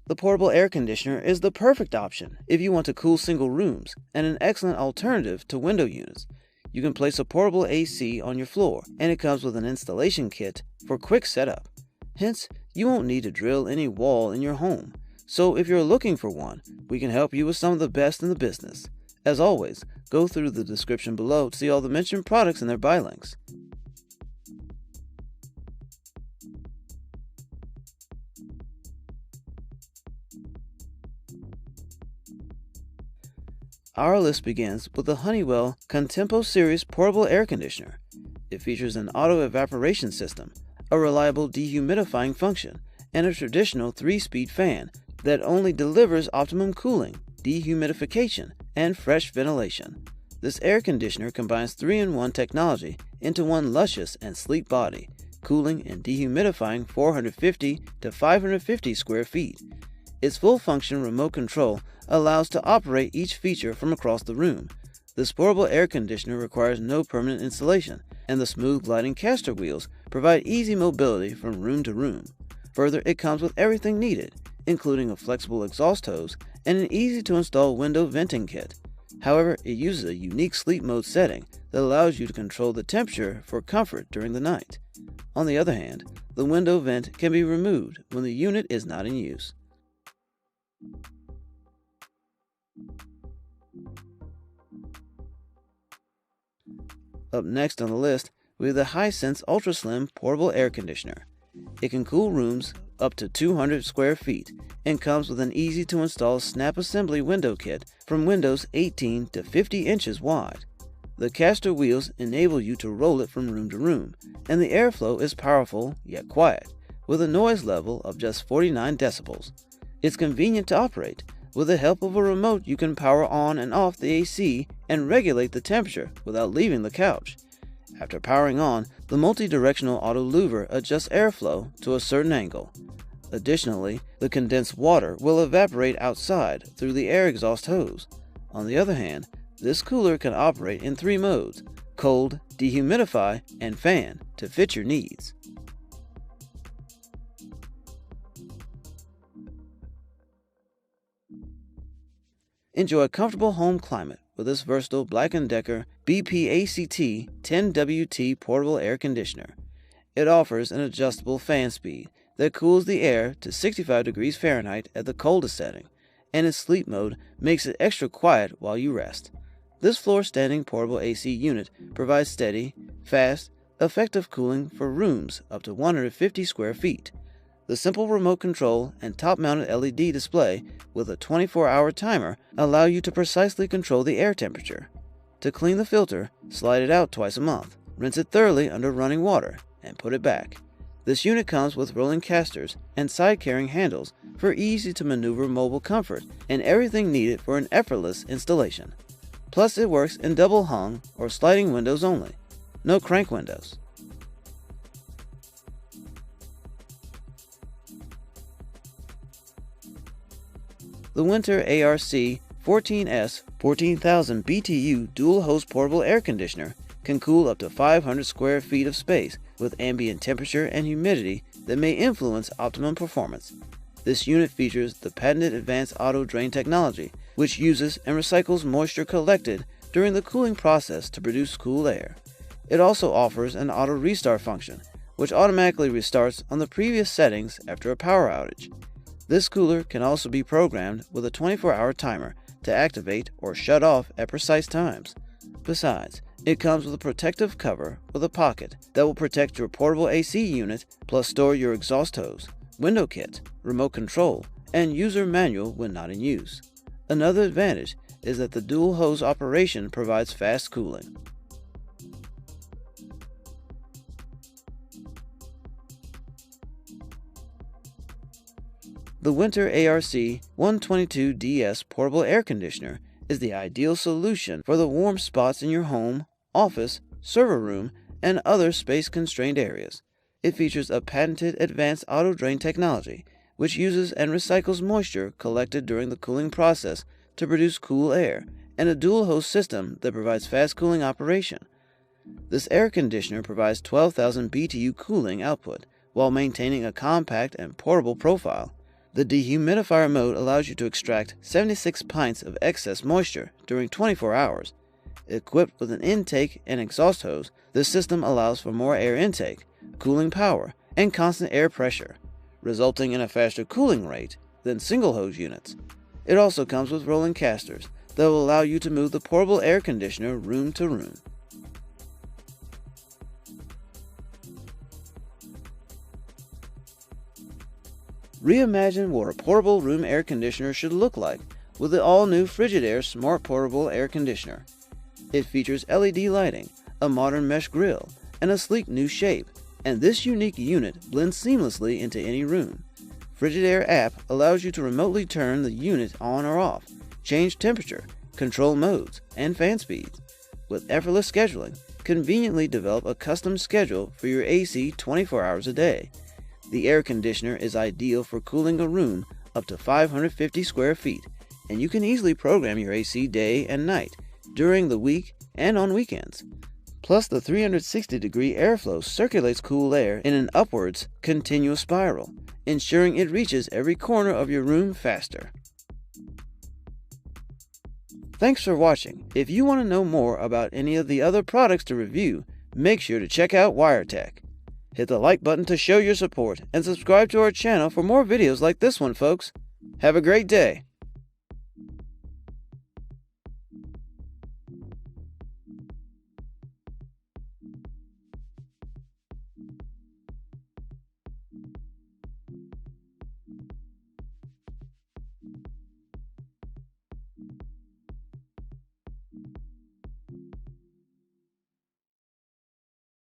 The portable air conditioner is the perfect option if you want to cool single rooms and an excellent alternative to window units. You can place a portable AC on your floor, and it comes with an installation kit for quick setup. Hence, you won't need to drill any wall in your home. So if you're looking for one, we can help you with some of the best in the business. As always, go through the description below to see all the mentioned products and their buy links. Our list begins with the Honeywell Contempo Series portable air conditioner. It features an auto evaporation system, a reliable dehumidifying function, and a traditional 3-speed fan that only delivers optimum cooling, dehumidification, and fresh ventilation. This air conditioner combines 3-in-1 technology into one luscious and sleek body, cooling and dehumidifying 450 to 550 square feet. Its full-function remote control allows to operate each feature from across the room. This portable air conditioner requires no permanent installation, and the smooth gliding caster wheels provide easy mobility from room to room. Further, it comes with everything needed, including a flexible exhaust hose and an easy-to-install window venting kit. However, it uses a unique sleep mode setting that allows you to control the temperature for comfort during the night. On the other hand, the window vent can be removed when the unit is not in use. Up next on the list, we have the Hisense Ultra Slim Portable Air Conditioner. It can cool rooms up to 200 square feet and comes with an easy-to-install snap assembly window kit from windows 18 to 50 inches wide. The caster wheels enable you to roll it from room to room, and the airflow is powerful yet quiet, with a noise level of just 49 decibels. It's convenient to operate. With the help of a remote, you can power on and off the AC and regulate the temperature without leaving the couch. After powering on, the multi-directional auto louver adjusts airflow to a certain angle. Additionally, the condensed water will evaporate outside through the air exhaust hose. On the other hand, this cooler can operate in 3 modes: cold, dehumidify, and fan to fit your needs. Enjoy a comfortable home climate with this versatile Black & Decker BP ACT10WT portable air conditioner. It offers an adjustable fan speed that cools the air to 65 degrees Fahrenheit at the coldest setting, and its sleep mode makes it extra quiet while you rest. This floor-standing portable AC unit provides steady, fast, effective cooling for rooms up to 150 square feet. The simple remote control and top-mounted LED display with a 24-hour timer allow you to precisely control the air temperature. To clean the filter, slide it out twice a month, rinse it thoroughly under running water, and put it back. This unit comes with rolling casters and side-carrying handles for easy-to-maneuver mobile comfort and everything needed for an effortless installation. Plus, it works in double-hung or sliding windows only. No crank windows. The Whynter ARC-14S 14,000 BTU dual-hose portable air conditioner can cool up to 500 square feet of space with ambient temperature and humidity that may influence optimum performance. This unit features the patented advanced auto drain technology, which uses and recycles moisture collected during the cooling process to produce cool air. It also offers an auto restart function, which automatically restarts on the previous settings after a power outage. This cooler can also be programmed with a 24-hour timer to activate or shut off at precise times. Besides, it comes with a protective cover with a pocket that will protect your portable AC unit, plus store your exhaust hose, window kit, remote control, and user manual when not in use. Another advantage is that the dual hose operation provides fast cooling. The Whynter ARC-14S portable air conditioner is the ideal solution for the warm spots in your home, office, server room, and other space-constrained areas. It features a patented advanced auto drain technology, which uses and recycles moisture collected during the cooling process to produce cool air, and a dual-hose system that provides fast cooling operation. This air conditioner provides 12,000 BTU cooling output while maintaining a compact and portable profile. The dehumidifier mode allows you to extract 76 pints of excess moisture during 24 hours. Equipped with an intake and exhaust hose, this system allows for more air intake, cooling power, and constant air pressure, resulting in a faster cooling rate than single hose units. It also comes with rolling casters that will allow you to move the portable air conditioner room to room. Reimagine what a portable room air conditioner should look like with the all-new Frigidaire Smart Portable Air Conditioner. It features LED lighting, a modern mesh grille, and a sleek new shape, and this unique unit blends seamlessly into any room. Frigidaire app allows you to remotely turn the unit on or off, change temperature, control modes, and fan speeds. With effortless scheduling, conveniently develop a custom schedule for your AC 24 hours a day. The air conditioner is ideal for cooling a room up to 550 square feet, and you can easily program your AC day and night, during the week and on weekends. Plus, the 360-degree airflow circulates cool air in an upwards, continuous spiral, ensuring it reaches every corner of your room faster. Thanks for watching. If you want to know more about any of the other products to review, make sure to check out Whynter. Hit the like button to show your support and subscribe to our channel for more videos like this one, folks. Have a great day.